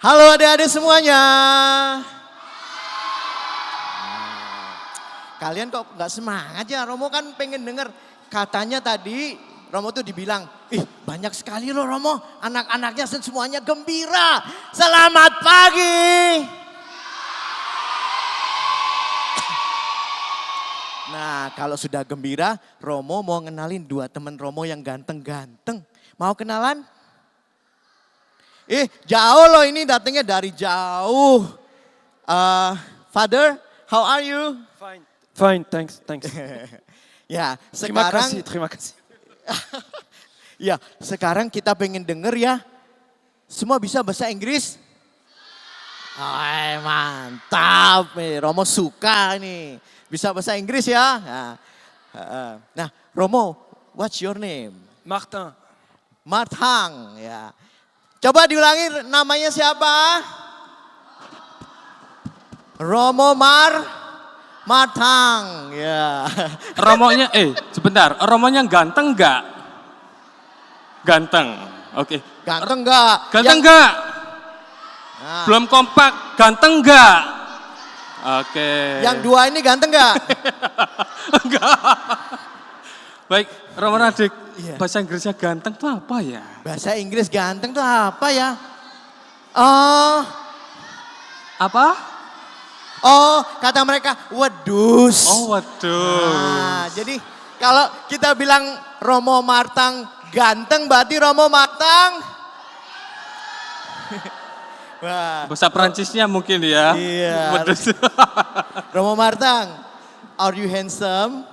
Halo adik-adik semuanya. Kalian kok nggak semangat ya? Romo kan pengen denger. Katanya tadi Romo tuh dibilang, banyak sekali loh Romo. Anak-anaknya semuanya gembira. Selamat pagi. Nah kalau sudah gembira, Romo mau ngenalin dua teman Romo yang ganteng-ganteng. Mau kenalan? Jauh loh ini datangnya dari jauh. Father, how are you? Fine, thanks. Ya, Terima sekarang kasih. ya, sekarang kita pengen denger ya. Semua bisa bahasa Inggris? Mantap nih, Romo suka nih. Bisa bahasa Inggris ya? Nah, Romo, what's your name? Martin, Martang, ya. Coba diulangi namanya siapa? Romo Martang, ya. Romonya, sebentar, Romonya ganteng nggak? Ganteng, oke. Ganteng nggak? Ganteng nggak? Nah, Belum kompak, ganteng nggak? Oke. yang dua ini ganteng nggak? Enggak. Baik, Romo Radik, Iya. bahasa Inggrisnya ganteng tuh apa ya? Bahasa Inggris ganteng tuh apa ya? Oh, Apa? kata mereka wedus. Oh waduh. Nah, jadi kalau kita bilang Romo Martang ganteng, berarti Romo Martang. Wah, Bahasa Perancisnya mungkin ya. Iya. Wedus. Romo Martang, are you handsome?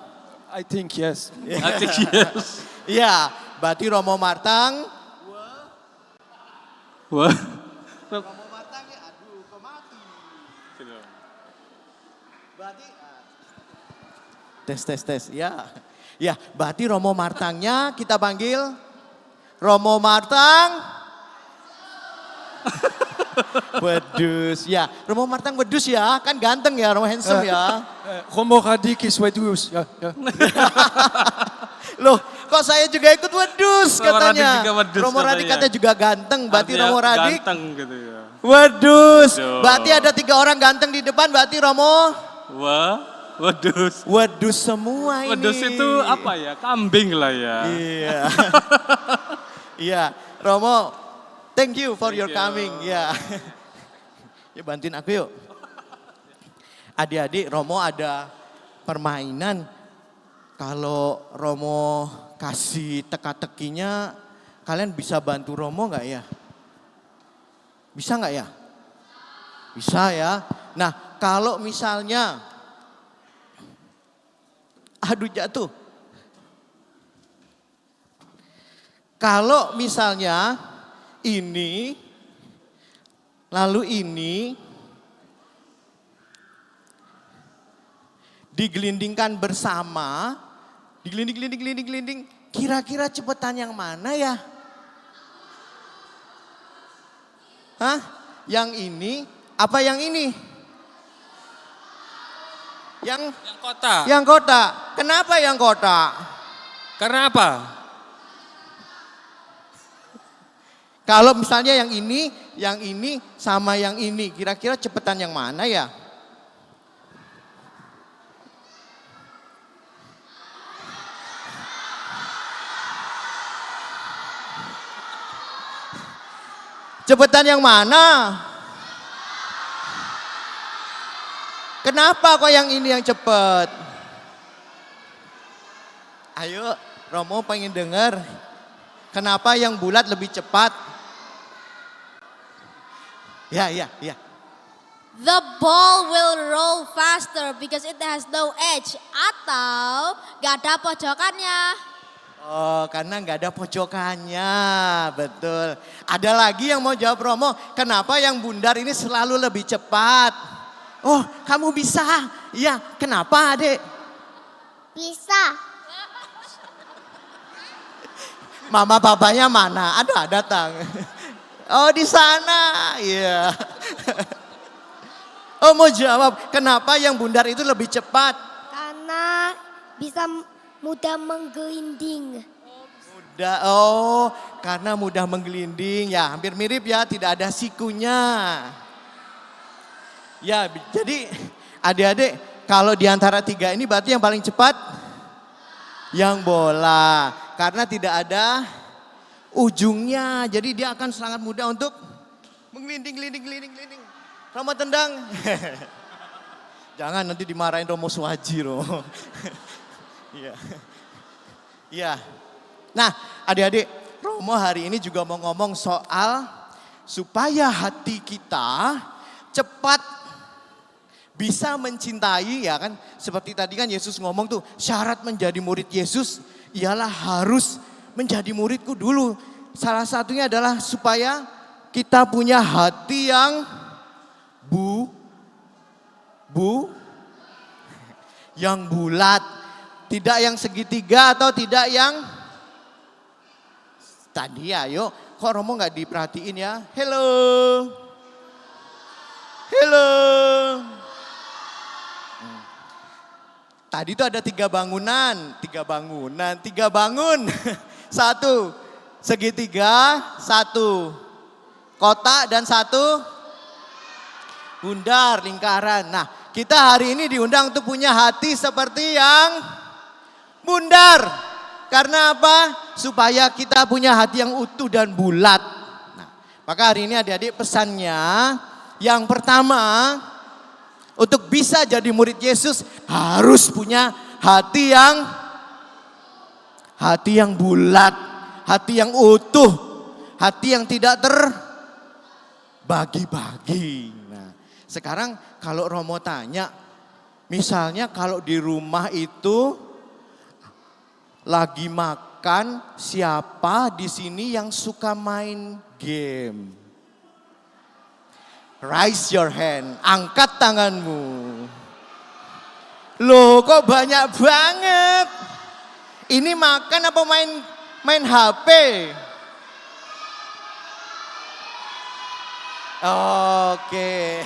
I think yes. I think yes. Iya, berarti Romo Martang. Wah. Romo Martang ya, aduh kok mati. Berarti tes ya. Ya, berarti Romo Martangnya kita panggil Romo Martang. Wedus ya, Romo Martang wedus ya, kan ganteng ya, Romo handsome ya. Romo Radik is wedus. Ya. Loh, kok saya juga ikut wedus Romo Radik katanya. juga wedus Romo Radik katanya. katanya juga ganteng, berarti Artinya Romo Radik ganteng gitu ya. wedus. Waduh. Berarti ada 3 orang ganteng di depan, berarti Romo Wah, wedus. wedus semua ini. Wedus itu apa ya? Kambing lah ya. Iya. Iya, Romo, thank you for your you. coming. Ya. Ya bantuin aku yuk. Adik-adik, Romo ada permainan. Kalau Romo kasih teka-tekinya, kalian bisa bantu Romo nggak ya? Bisa nggak ya? Bisa ya. Nah, kalau misalnya, aduh jatuh. Kalau misalnya ini, lalu ini, digelindingkan bersama, digelinding, kira-kira cepetan yang mana ya? Hah? Yang ini, apa yang ini? Yang Kota. Yang kota. Kenapa yang kota? Karena apa? Kalau misalnya yang ini sama yang ini, kira-kira cepetan yang mana ya? Cepetan yang mana? Kenapa kok yang ini yang cepet? Ayo, Romo pengen denger. Kenapa yang bulat lebih cepat? Ya. The ball will roll faster because it has no edge atau gak ada pojokannya. Oh, karena nggak ada pojokannya, betul. Ada lagi yang mau jawab Romo, kenapa yang bundar ini selalu lebih cepat? Oh, kamu bisa. Iya, kenapa Adek? Bisa. Mama papanya mana? Ada datang. Oh, di sana. Iya. Oh, mau jawab, kenapa yang bundar itu lebih cepat? Karena bisa mudah menggelinding. Karena mudah menggelinding ya, hampir mirip ya, tidak ada sikunya. Ya, jadi adik-adik kalau di antara tiga ini berarti yang paling cepat yang bola. Karena tidak ada ujungnya, jadi dia akan sangat mudah untuk menggelinding. Romo tendang. Jangan nanti dimarahin Romo Suwaji loh. Iya. Iya. Nah, adik-adik, Romo hari ini juga mau ngomong soal supaya hati kita cepat bisa mencintai, ya kan. Seperti tadi kan Yesus ngomong tuh, syarat menjadi murid Yesus ialah harus menjadi muridku dulu. Salah satunya adalah supaya kita punya hati yang yang bulat. Tidak yang segitiga atau tidak yang tadi ya, yuk. Kok Romo nggak diperhatiin ya? Hello. Tadi itu ada tiga bangun. Satu segitiga, satu kotak dan satu bundar, lingkaran. Nah, kita hari ini diundang untuk punya hati seperti yang bundar. Karena apa? Supaya kita punya hati yang utuh dan bulat. Nah, maka hari ini adik-adik pesannya yang pertama, untuk bisa jadi murid Yesus harus punya hati yang bulat, hati yang utuh, hati yang tidak terbagi-bagi. Nah, sekarang kalau Romo tanya, misalnya kalau di rumah itu lagi makan, siapa di sini yang suka main game? Raise your hand, angkat tanganmu. Loh, kok banyak banget? Ini makan apa main HP? Oke.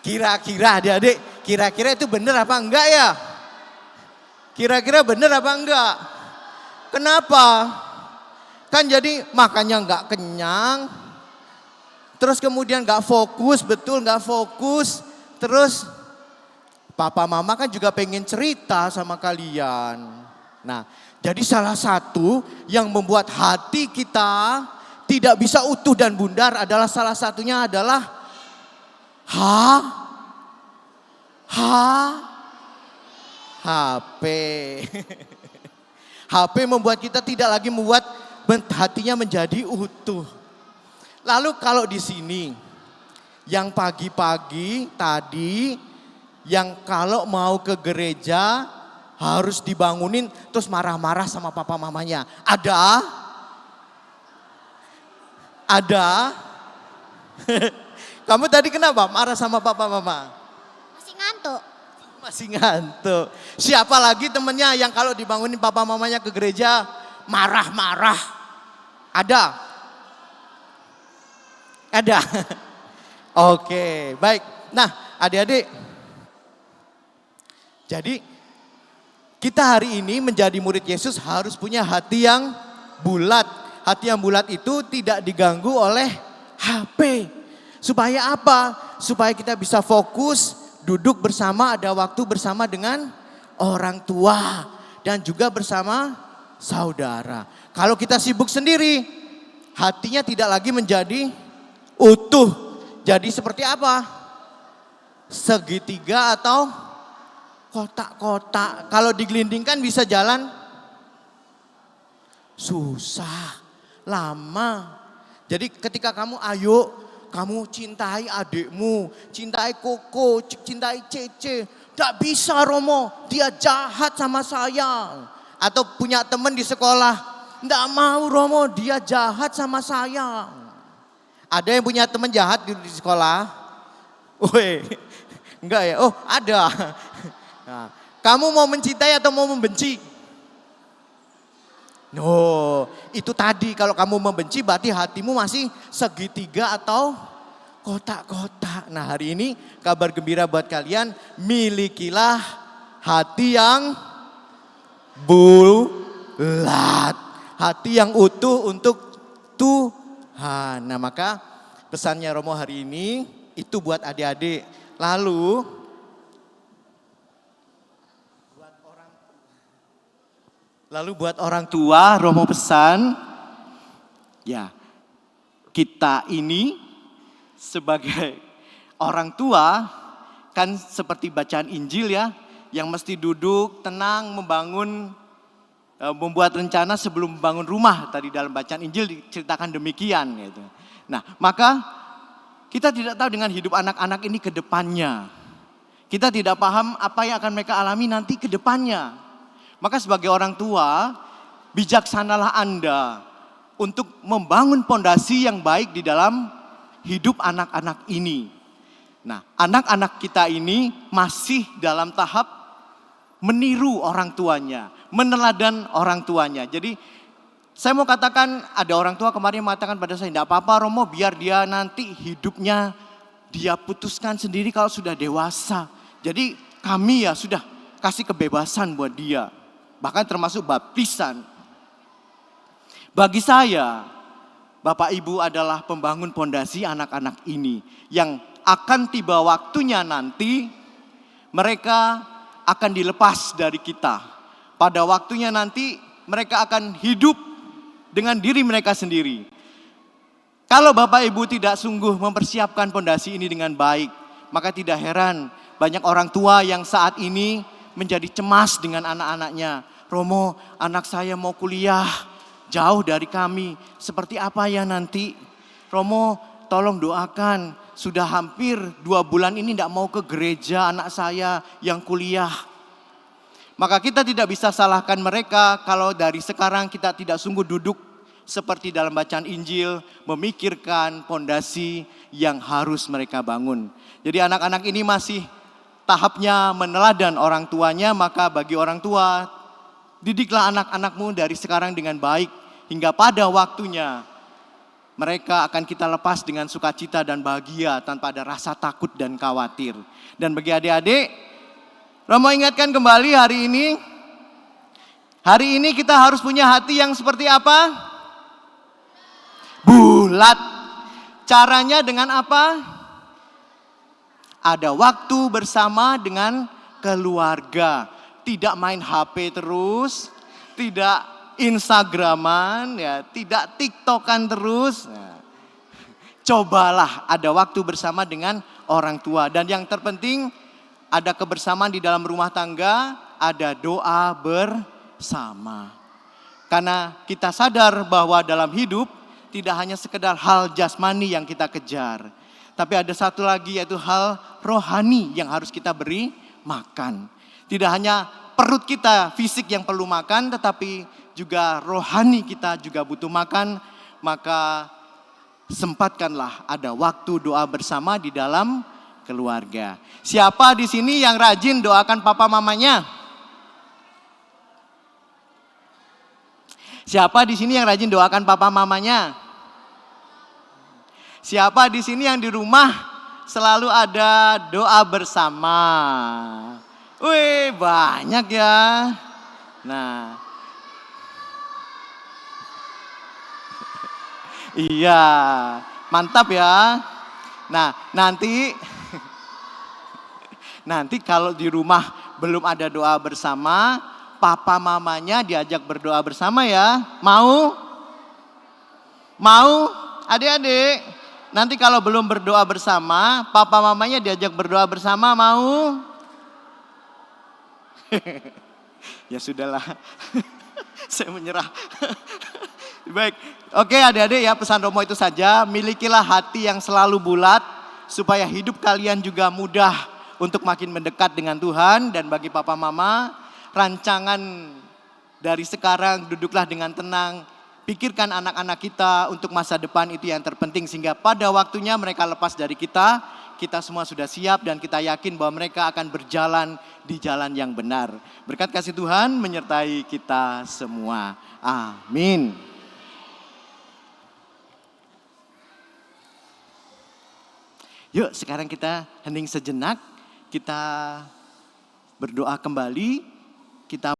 Kira-kira adik-adik, kira-kira itu benar apa enggak ya? Kira-kira benar apa enggak? Kenapa? Kan jadi makannya enggak kenyang, terus kemudian enggak fokus, betul enggak fokus, terus papa mama kan juga pengen cerita sama kalian. Nah, jadi salah satu yang membuat hati kita tidak bisa utuh dan bundar adalah salah satunya adalah HP. HP membuat kita tidak lagi membuat hatinya menjadi utuh. Lalu kalau di sini yang pagi-pagi tadi yang kalau mau ke gereja harus dibangunin terus marah-marah sama papa mamanya. Ada? Kamu tadi kenapa marah sama papa mama? Masih ngantuk. Siapa lagi temennya yang kalau dibangunin papa mamanya ke gereja marah-marah? Ada? Oke, baik. Nah, adik-adik. Jadi kita hari ini menjadi murid Yesus harus punya hati yang bulat. Hati yang bulat itu tidak diganggu oleh HP. Supaya apa? Supaya kita bisa fokus, duduk bersama, ada waktu bersama dengan orang tua. Dan juga bersama saudara. Kalau kita sibuk sendiri, hatinya tidak lagi menjadi utuh. Jadi seperti apa? Segitiga atau kotak-kotak. Kalau digelindingkan bisa jalan? Susah, lama. Jadi ketika kamu kamu cintai adikmu, cintai Koko, cintai Cece. Tidak bisa Romo, dia jahat sama saya. Atau punya teman di sekolah, tidak mau Romo, dia jahat sama saya. Ada yang punya teman jahat di sekolah? Woi, enggak ya? Oh ada. Nah, kamu mau mencintai atau mau membenci? No, itu tadi kalau kamu membenci berarti hatimu masih segitiga atau kotak-kotak. Nah hari ini kabar gembira buat kalian, milikilah hati yang bulat. Hati yang utuh untuk Tuhan. Nah maka pesannya Romo hari ini itu buat adik-adik. Lalu buat orang tua Romo pesan, ya kita ini sebagai orang tua kan seperti bacaan Injil ya, yang mesti duduk tenang membangun, membuat rencana sebelum membangun rumah. Tadi dalam bacaan Injil diceritakan demikian gitu. Nah maka kita tidak tahu dengan hidup anak-anak ini ke depannya. Kita tidak paham apa yang akan mereka alami nanti ke depannya. Maka sebagai orang tua, bijaksanalah Anda untuk membangun pondasi yang baik di dalam hidup anak-anak ini. Nah, anak-anak kita ini masih dalam tahap meniru orang tuanya, meneladan orang tuanya. Jadi saya mau katakan, ada orang tua kemarin mengatakan pada saya, tidak apa-apa Romo, biar dia nanti hidupnya dia putuskan sendiri kalau sudah dewasa. Jadi kami ya sudah kasih kebebasan buat dia. Bahkan termasuk baptisan. Bagi saya, Bapak Ibu adalah pembangun pondasi anak-anak ini. Yang akan tiba waktunya nanti, mereka akan dilepas dari kita. Pada waktunya nanti, mereka akan hidup dengan diri mereka sendiri. Kalau Bapak Ibu tidak sungguh mempersiapkan pondasi ini dengan baik, maka tidak heran banyak orang tua yang saat ini menjadi cemas dengan anak-anaknya. Romo, anak saya mau kuliah jauh dari kami. Seperti apa ya nanti? Romo, tolong doakan. Sudah hampir 2 bulan ini tidak mau ke gereja anak saya yang kuliah. Maka kita tidak bisa salahkan mereka kalau dari sekarang kita tidak sungguh duduk seperti dalam bacaan Injil, memikirkan pondasi yang harus mereka bangun. Jadi anak-anak ini masih tahapnya meneladan orang tuanya, maka bagi orang tua, didiklah anak-anakmu dari sekarang dengan baik, hingga pada waktunya mereka akan kita lepas dengan sukacita dan bahagia tanpa ada rasa takut dan khawatir. Dan bagi adik-adik, Romo ingatkan kembali hari ini kita harus punya hati yang seperti apa? Bulat. Caranya dengan apa? Ada waktu bersama dengan keluarga. Tidak main HP terus, tidak Instagraman, ya, tidak TikTokan terus. Nah, cobalah ada waktu bersama dengan orang tua. Dan yang terpenting ada kebersamaan di dalam rumah tangga, ada doa bersama. Karena kita sadar bahwa dalam hidup tidak hanya sekedar hal jasmani yang kita kejar. Tapi ada satu lagi yaitu hal rohani yang harus kita beri makan. Tidak hanya perut kita fisik yang perlu makan, tetapi juga rohani kita juga butuh makan. Maka sempatkanlah ada waktu doa bersama di dalam keluarga. Siapa di sini yang rajin doakan papa mamanya? Siapa di sini yang rajin doakan papa mamanya? Siapa di sini yang di rumah selalu ada doa bersama? Wih, banyak ya. Nah, iya, mantap ya. Nah, nanti kalau di rumah belum ada doa bersama, papa mamanya diajak berdoa bersama ya. Mau? Mau? Adik-adik? Nanti kalau belum berdoa bersama, papa mamanya diajak berdoa bersama, mau? Ya sudahlah, saya menyerah. Baik, oke adik-adik ya, pesan Romo itu saja. Milikilah hati yang selalu bulat, supaya hidup kalian juga mudah untuk makin mendekat dengan Tuhan. Dan bagi papa mama, rancangan dari sekarang duduklah dengan tenang. Pikirkan anak-anak kita untuk masa depan, itu yang terpenting. Sehingga pada waktunya mereka lepas dari kita semua sudah siap dan kita yakin bahwa mereka akan berjalan di jalan yang benar. Berkat kasih Tuhan menyertai kita semua. Amin. Yuk sekarang kita hening sejenak, kita berdoa kembali, kita